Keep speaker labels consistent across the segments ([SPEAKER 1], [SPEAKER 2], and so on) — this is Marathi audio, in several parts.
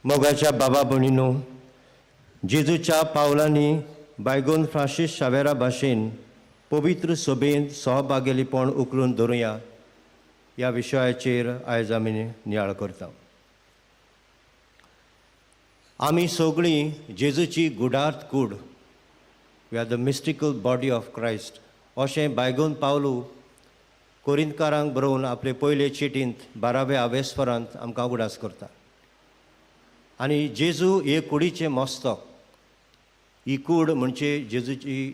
[SPEAKER 1] मोगाच्या बाबा भणीनो, जेजूच्या पावलांनी बायगोन फ्रांसीस शावेरा भाशेन पवित्र सभेंत सहभागिलीपण उखलून धरुया ह्या विशयाचेर आयज आमी नियाळ करता. आमी सगळीं जेजूची गुडार्थ कूड, we are the mystical body of Christ अशें बायगोन पावलू कोरिंतकारांक बरोवन आपले पयले चिटींत 12व्या आवेस्फरांत आमकां उगडास करता. आनी जेजू हे कुडीचें मस्तक, ही कूड म्हणजे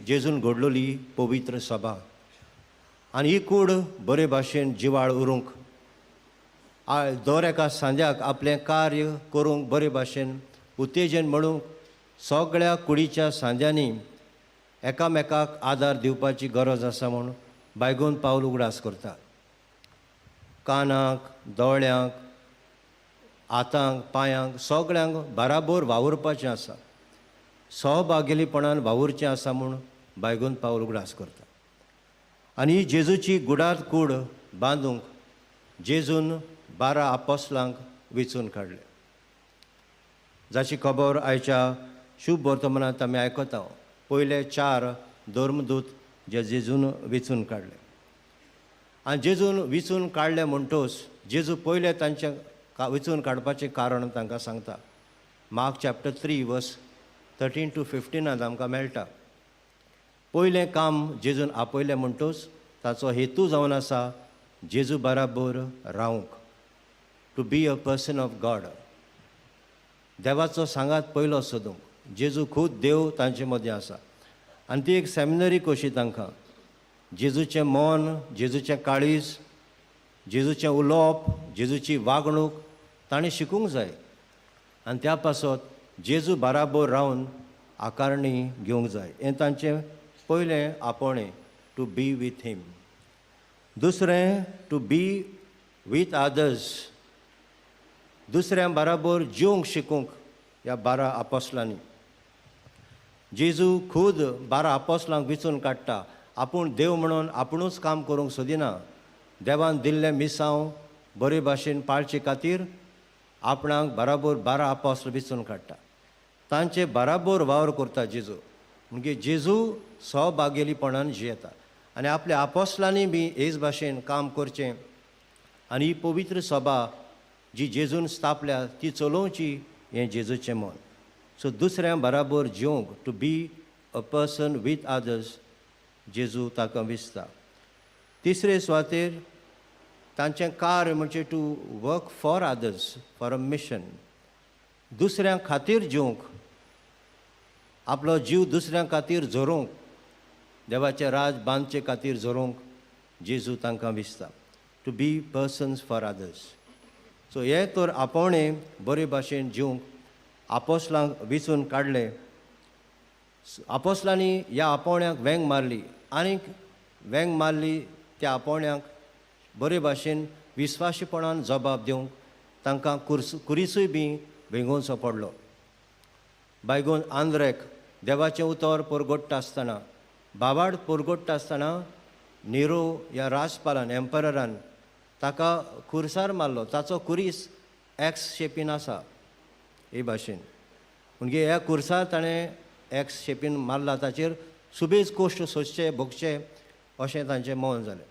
[SPEAKER 1] जेजून घडलोली पवित्र सभा. आनी ही कूड बरे भाशेन जिवाळ उरूंक, दर एका सांज्याक आपलें कार्य करूंक बरे भाशेन उत्तेजन म्हणूंक सगळ्या कुडीच्या सांज्यांनी एकामेकाक आदार दिवपाची गरज आसा म्हूण बायगोन पावल उगडास करता. कानाक, दोळ्यांक, हातांक, पांयांक सगळ्यांक बराबर वावुरपाचें आसा, सहभागिलीपणान वावुरचें आसा म्हूण बायगोन पावल उगडास करता. आनी जेजूची गुडार्थ कूड बांदूंक जेजून 12 आपोस्तलांक वेंचून काडले, जाची खबर आयच्या शुभ वर्तमानांत आमी आयकता. पयले 4 धर्मदूत जे जेजून वेंचून काडले. आनी जेजून वेंचून काडले म्हणटोच जेजू पयले तांचे वेंचून काडपाचें कारण तांकां सांगता. मार्क चॅप्टर 3 वर्स 13 to 15 आमकां मेळटा. पयलें काम जेजून आपयलें म्हणटोच ताचो हेतू जावन आसा जेजू बराबर रावंक, to be a person of God. देवाचो सांगात पयलो सोदूंक. जेजू खूद देव तांचे मदीं आसा. आनी ती एक सेमिनरी कशी तांकां जेजूचें मन, जेजूचें काळीज, जेजूचें उलोवप, जेजूची वागणूक ताणें शिकूंक जाय. आनी त्या पासत जेजू बराबर रावन आकारणी घेवंक जाय. हें तांचें पयलें आपोवणें, टू बी वीथ हीम. दुसरें, टू बी वीथ अदर्स, दुसऱ्यां बराबर जिवंक शिकूंक ह्या 12 आपोस्तलांनी. जेजू खूद 12 आपोस्तलांक वेंचून काडटा. आपूण देव म्हणून आपुणूच काम करूंक सोदिना. देवान दिल्लें मिसांव बरे भाशेन पाळचे खातीर आपणाक बराबर 12 आपोस्तल वेंचून काडटा. तांचे बराबर वावर करता जेजू. म्हणजे जेजू सहभागिलीपणान जियेता. आनी आपल्या आपोस्तलांनी बी हेच भाशेन काम करचें. आनी ही पवित्र सभा जी जेजून स्थापल्या ती चलोवची, हें जेजूचें मन. सो दुसऱ्यां बराबर जिवंक, to be a person with others, जेजू ताका विसता. तिसरे सुवातेर तांचें कार्य म्हणजे to work for others, for a mission. दुसऱ्यां खातीर जिवंक, आपलो जीव दुसऱ्यां खातीर झरोवंक, देवाचें राज बांदचे खातीर झरोवंक जेजू तांकां विसता. To be persons for others. So हे तर आपोवणें बरे भाशेन जिवंक आपोस्तलांक वेंचून काडले. आपोस्तलांनी ह्या आपोवण्याक वेंग मारली. आनीक वेंग मारली त्या आपोवण्याक बरे भाशेन विस्वाशीपणान जबाब दिवंक तांकां कुरिसूय बी वेंगोवचो पडलो. बायगोन आंद्रेक देवाचें उतर परगट्टा आसतना, बाबाड परगट्टा आसतना निरो ह्या राजपालान, एम्पररान ताका खुरसार मारलो. ताचो कुरीस एक्स शेपीन आसा हे भाशेन. म्हणजे ह्या खुरसार ताणें एक्स शेपीन मारला. ताचेर सुबेज कोश्ट सोंसचे भोगचे अशें तांचें मौन जालें.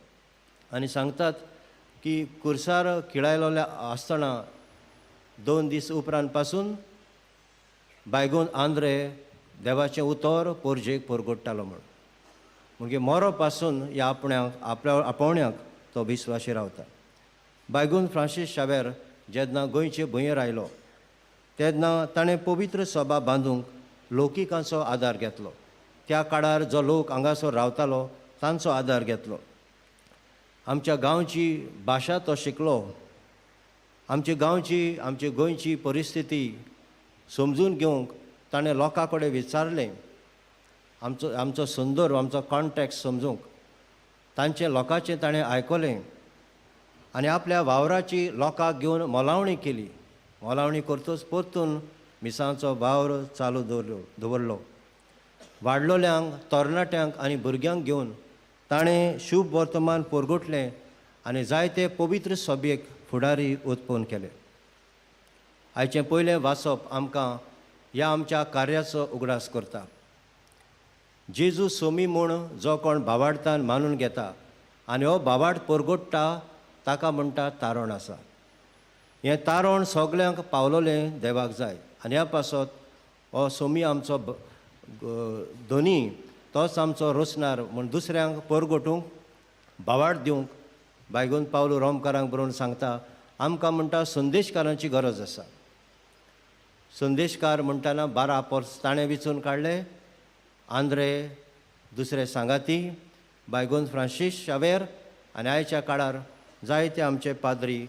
[SPEAKER 1] आनी सांगतात की खुरसार खिळायलो आसतना 2 दीस उपरांत पासून बायगोन आंद्रे देवाचें उतर पोरजेक परगट्टालो म्हूण. म्हणजे मरो पासून ह्या आपल्या आपोवण्याक तो विस्वाशी रावता. बायगोन फ्रांसीस शावेर जेन्ना गोंयचे भुंयेर आयलो तेन्ना ताणें पवित्र सभा बांदूंक लोकिकांचो आदार घेतलो. त्या काळार जो लोक हांगासर रावतालो तांचो आदार घेतलो. आमच्या गांवची भाशा तो शिकलो. आमचे गोंयची परिस्थिती समजून घेवंक ताणें लोकां कडेन विचारलें. आमचो संदर्भ, आमचो कॉन्टेक्स्ट समजूंक तांचें लोकांचें ताणें आयकलें. आनी आपल्या वावराची लोकांक घेवन मोलावणी केली. मोलावणी करतच परतून मिसांचो वावर चालू दवरलो. वाडलोल्यांक, तरणाट्यांक आनी भुरग्यांक घेवन ताणें शुभ वर्तमान परगटलें आनी जायते पवित्र सभेक फुडारी उत्पन्न केले. आयचें पयलें वाचप आमकां ह्या आमच्या कार्याचो उगडास करता. जेजू सोमी म्हूण जो कोण भावार्थान मानून घेता आनी हो भावार्थ परगोडटा ताका म्हणटा तारण आसा. हें तारण सगल्यांक पावलोलें देवाक जाय आनी ह्या पासत हो सोमी आमचो दोनी तोच आमचो रोसणार म्हूण दुसऱ्यांक परगोटूंक भावार्थ दिवंक बायगून पावलो रोमकारांक बरोवन सांगता आमकां म्हणटा संदेशकारांची गरज आसा. संदेशकार म्हणटाना 12 आपोस्त ताणें विचून काडले. आंद्रे, दुसरे सांगाती, बायगून फ्रांसीस शावेर आनी आयच्या काळार जायते आमचे पाद्री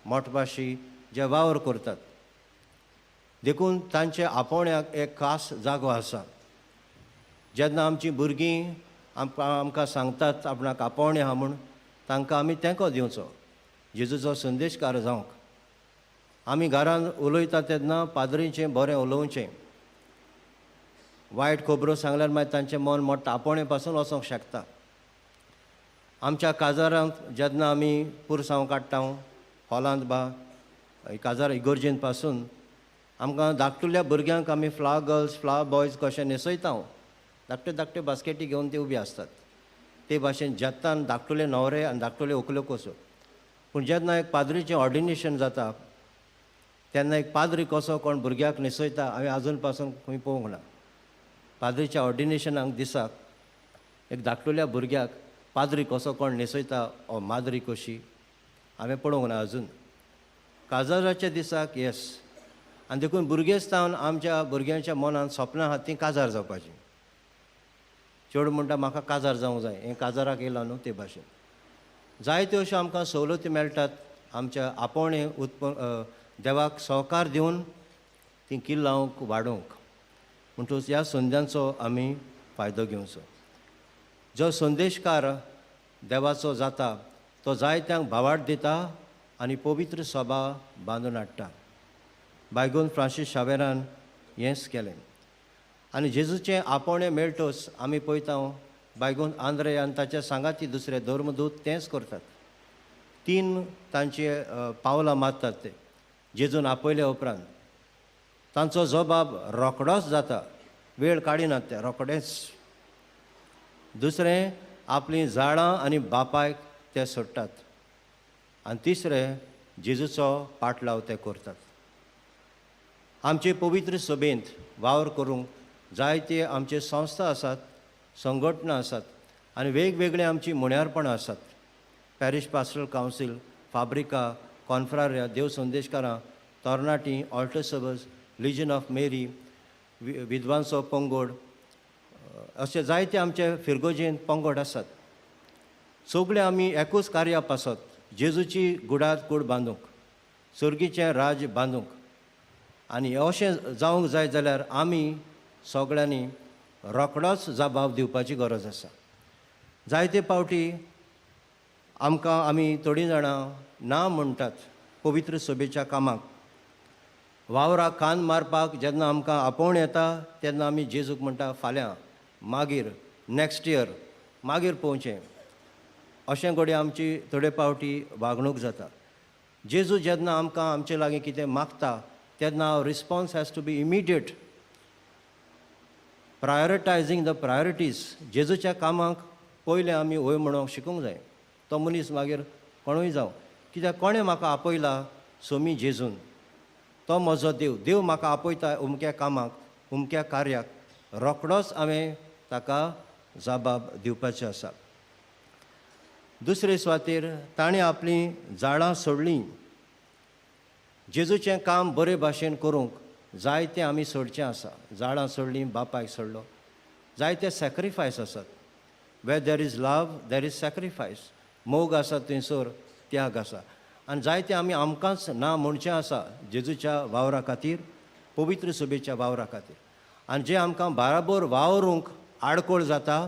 [SPEAKER 1] मोठभाशी जे वावर करतात. देखून तांचे आपोवण्याक एक खास जागो आसा. जेन्ना आमचीं भुरगीं आमकां सांगतात आपणाक आपोवणें आहा म्हूण तांकां आमी तेंको दिवचो जेजूचो संदेशकार जावंक. आमी घरान उलयता तेन्ना पाद्रीचें बरें उलोवचें. वायट खबरो सांगल्यार मागीर तांचें मन मोडटा, आपोवणे पासून वचोंक शकता. आमच्या काजारांक जेन्ना आमी पुरसांव काडटा हॉलांत काजार इगोर्जेन पासून आमकां धाकटुल्या भुरग्यांक आमी फ्लावर गर्ल्स फ्लावर बॉयज कशें न्हेसयता. धाकट्यो धाकट्यो बास्केटी घेवन ते उबी आसतात. ते भाशेन जेत्तान धाकटुले न्हवरे आनी धाकटुले व्हंकल्यो कसो. पूण जेन्ना एक पाद्रीचें ऑर्डिनेशन जाता तेन्ना एक पाद्री कसो कोण भुरग्याक न्हेसयता हांवें आजून पासून खंय पळोवंक ना. पाद्रीच्या ऑर्डिनेशनाक दिसाक एक धाकटुल्या भुरग्याक पाद्री कसो कोण न्हेसयता ओ माद्री कशी हांवें पळोवंक ना अजून. काजाराच्या दिसाक येस. आनी देखून भुरगेस्तावन आमच्या भुरग्यांच्या मनांत सपनां आहात तीं काजार जावपाचीं. चेडूं म्हणटा म्हाका काजार जावंक जाय, हें काजाराक येयलां न्हू ते भाशेन. जायत्यो अश्यो आमकां सवलती मेळटात आमच्या आपोवणे देवाक सहकार दिवन ती किल्लावंक वाडोवंक. म्हणटूच ह्या संद्यांचो आमी फायदो घेवचो. जो संदेशकार देवाचो जाता तो जायत्यांक भावार्थ दिता आनी पवित्र सभा बांदून हाडटा. बायगून फ्रांसीस शावेरान हेंच केलें. आनी जेजूचें आपोवणें मेळटोच आमी पळयता बायगून आंद्रे आनी ताचे सांगाती दुसरे धर्मदूत तेंच करतात. 3 तांचे पावलां मारतात ते जेजून आपयले उपरांत. तांचो जबाब रोखडोच जाता, वेळ काडिनात ते रोखडेच. दुसरें आपलीं झाडां आनी बापायक ते सोडटात. आनी तिसरें जेजूचो पाटलाव ते करतात. आमचे पवित्र सभेंत वावर करूंक जायते आमचे संस्था आसात, संघटना आसात आनी वेगवेगळे आमची मुण्यारपणां आसात. पॅरिश पास्टरल कावन्सील, फाब्रिका, कॉन्फ्रारिया, देव संदेशकारां, तरणाटीं, altar servers, legion of Mary, विद्वांसो पंगड अशे जायते आमचे फिरगोजेन पंगड आसात. सगळे आमी एकूच कार्याप आसात, जेजूची गुडाद कूड बांदूंक, सर्गीचें राज बांदूंक. आनी अशें जावंक जाय जाल्यार आमी सगळ्यांनी रोखडोच जबाब दिवपाची गरज आसा. जायते फावटी आमी थोडीं जाणां ना म्हणटात पवित्र सभेच्या कामाक. वावराक कान मारपाक जेन्ना आमकां आपोवण येता तेन्ना आमी जेजूक म्हणटा फाल्यां, मागीर, नेक्स्ट इयर, मागीर पळोवचें. अशें घडये आमची थोडे फावटी वागणूक जाता. जेजू जेन्ना आमकां आमचे लागीं कितें मागता तेन्ना response has to be immediate. Prioritizing the priorities. जेजूच्या कामाक पयलें आमी वय म्हणूंक शिकूंक जाय. तो मनीस मागीर कोणूय जावं, कित्याक कोणें म्हाका आपयला सोमी जेजून. तो म्हजो देव. देव म्हाका आपयता उमक्या कामाक, उमक्या कार्याक. रोखडोच हांवें ताका जबाब दिवपाचें आसा. दुसरे सुवातेर ताणें आपलीं झाडां सोडलीं. जेजूचें काम बरे भाशेन करूंक जायतें आमी सोडचें आसा. झाडां सोडलीं, बापायक सोडलो. जायते सॅक्रिफायस आसात. Where there is love there is sacrifice. मोग आसा थंयसर त्याग आसा. आनी जायते आमी आमकांच ना म्हणचें आसा जेजूच्या वावरा खातीर, पवित्र सभेच्या वावरा खातीर. आनी जे आमकां बाराबर वावरूंक आडकोळ जाता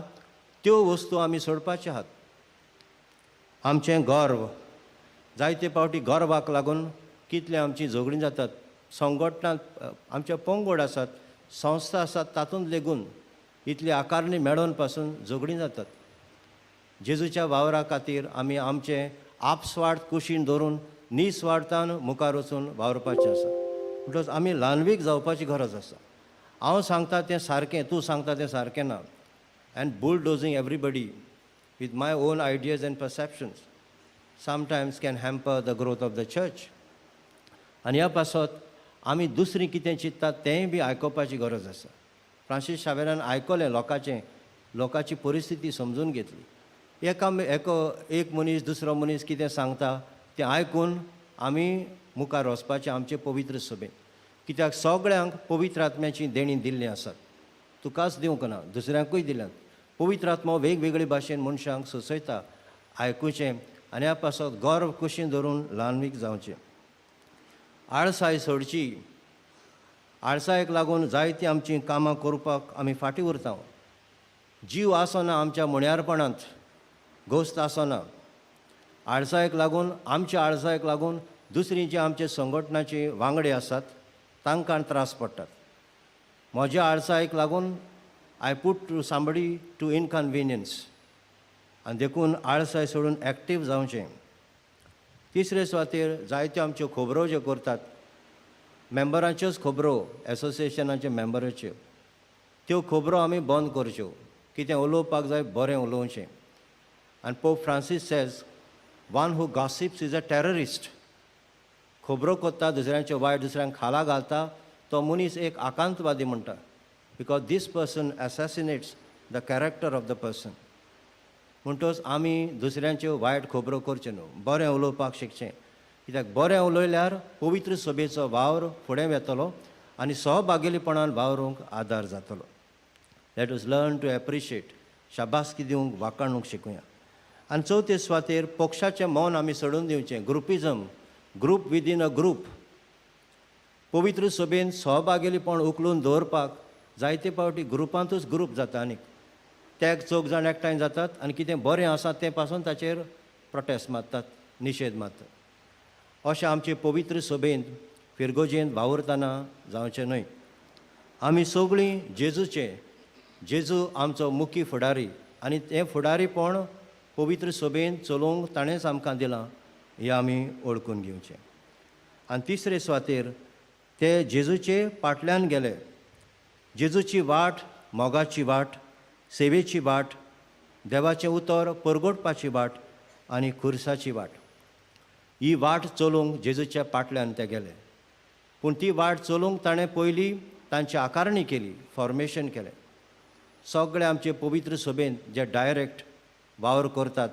[SPEAKER 1] त्यो वस्तू आमी सोडपाचे आहात. आमचें गर्व. जायते फावटी गर्वाक लागून कितले आमची झगडीं जातात. संघटना आमचे पंगड आसात, संस्था आसात, तातूंत लेगून इतली आकारणी मेळोवन पासून झगडीं जातात. जेजूच्या वावरा खातीर आमी आमचे आपस्वार्थ कुशीन धरून निस्वार्थान मुखार वचून वावरपाचें आसा. म्हणटच आमी ल्हानवीक जावपाची गरज आसा. हांव सांगता तें सारकें, तूं सांगता तें सारकें ना. And bulldozing everybody with my own ideas and perceptions sometimes can hamper the growth of the church. आनी ह्या पासत आमी दुसरीं कितें चिंततात तेंय बी आयकोपाची गरज आसा. फ्रांसीस शावेरान आयकलें लोकांची परिस्थिती समजून घेतली. एक मनीस दुसरो मनीस कितें सांगता तें आयकून आमी मुखार वचपाचें आमचे पवित्र सभेन. कित्याक सगळ्यांक पवित्र आत्म्याची देणी दिल्लीं आसात. तुकाच दिवंक ना, दुसऱ्यांकूय दिल्यात. पवित्र आत्मा वेगवेगळे भाशेन मनशांक सुचयता आयकुचें आनी ह्या पासत गर्व कुशीन धरून ल्हानवीक जावचें. आळसाय सोडची. आळसायेक लागून जायतीं आमचीं कामां करपाक आमी फाटीं उरता. जीव आसना आमच्या मुण्यारपणांत, घोस्त आसना. आळसायेक लागून दुसरीं जे आमचे संघटनाचे वांगडे आसात तांकां त्रास पडटात. म्हज्या आळसायेक लागून I put to somebody to inconvenience. आनी देखून आळसाय सोडून एक्टीव जावचें. तिसरे सुवातेर जायत्यो आमच्यो खबरो ज्यो करतात, मेंबरांच्योच खबरो, एसोसिएशनाचे मेंबराच्यो, त्यो खबरो आमी बंद करच्यो. कितें उलोवपाक जाय बरें उलोवचें. आनी pope Francis says one who gossips is a terrorist. खबरो कोत्ता दुसऱ्यांचे वायट, दुसऱ्यांक खाला घालता, तो मनीस एक आकांतवादी म्हणटा. Because this person assassinates the character of the person. म्हणटच आमी दुसऱ्यांच्यो वायट खबरो करच्यो न्हू, बरें उलोवपाक शिकचें. कित्याक बरें उलयल्यार पवित्र सभेचो वावर फुडें वेतलो आनी सहभागिलीपणान वावरूंक आदार जातलो. Let us learn to appreciate. शाबासकी दिवंक वाखाणूंक शिकुया. आनी चवथे सुवातेर पक्षाचें मौन आमी सोडून दिवचें. ग्रुपिजम, ग्रूप विदीन अ ग्रूप. पवित्र सभेन सहभागिलीपण उखलून दवरपाक जायते फावटी ग्रुपांतूच ग्रूप जाता. आनीक ते चौग जाण एकठांय जातात आनी कितें बरें आसा तें पासून ताचेर प्रोटेस्ट मारतात, निशेध मारतात. अशें आमचे पवित्र सभेन फिरगोजेन वावुरतना जावचें न्हय. आमी सगळीं जेजू आमचो मुख्य फुडारी आनी तें फुडारीपण पवित्र सभेन चलोवंक ताणेंच आमकां दिलां हें आमी ओळखून घेवचें. आनी तिसरे सुवातेर ते जेजूचे फाटल्यान गेले. जेजूची वाट मोगाची वाट, सेवेची वाट, देवाचें उतर परगटपाची वाट आनी खुर्साची वाट. ही वाट चलोवंक जेजूच्या फाटल्यान ते गेले. पूण ती वाट चलोवंक ताणें पयलीं तांची आकारणी केली, फॉर्मेशन केलें. सगळे आमचे पवित्र सभेन जे डायरेक्ट वावर करतात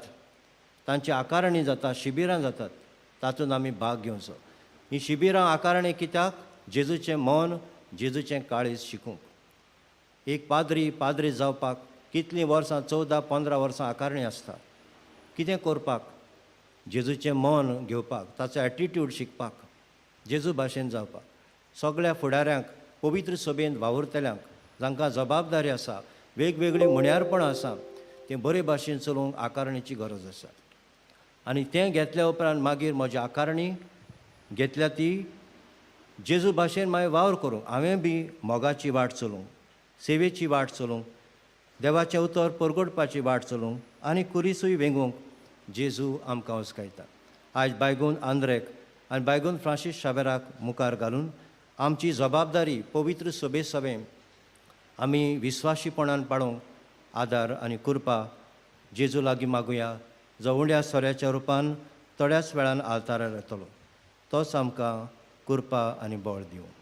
[SPEAKER 1] तांची आकारणी जाता, शिबिरां जातात, तातूंत आमी भाग घेवचो. ही शिबिरां आकारणी कित्याक? जेजूचें मौन, जेजूचें काळीज शिकूंक. एक पाद्री जावपाक कितलीं वर्सां, 14-15 वर्सां आकारणी आसता. कितें करपाक? जेजूचें मौन घेवपाक, ताचो एटिट्यूड शिकपाक, जेजू भाशेन जावपाक. सगळ्या फुडाऱ्यांक, पवित्र सभेन वावुरतल्यांक जांकां जबाबदारी आसा, वेगवेगळीं मुण्यारपणां आसा, तें बरे भाशेन चलोवंक आकारणीची गरज आसा. आनी तें घेतल्या उपरांत मागीर म्हजी आकारणी घेतल्या ती जेजू भाशेन मागीर वावर करूंक. हांवें बी मोगाची वाट चलोवंक, सेवेची वाट चलोवंक, देवाचें उतर परगटपाची वाट चलोवंक आनी कुरिसूय वेंगूंक जेजू आमकां उस्कायता. आयज बायगून आंद्रेक आनी बायगून फ्रांसीस शावेराक मुखार घालून आमची जबाबदारी पवित्र सभे सवें आमी विस्वाशीपणान पाळोवंक आदार आनी कृपा जेजू लागीं मागुया, जो उंड्या सोऱ्याच्या रुपान थोड्याच वेळान आल्तारार येतलो. तोच आमकां कृपा आनी बळ दिवं.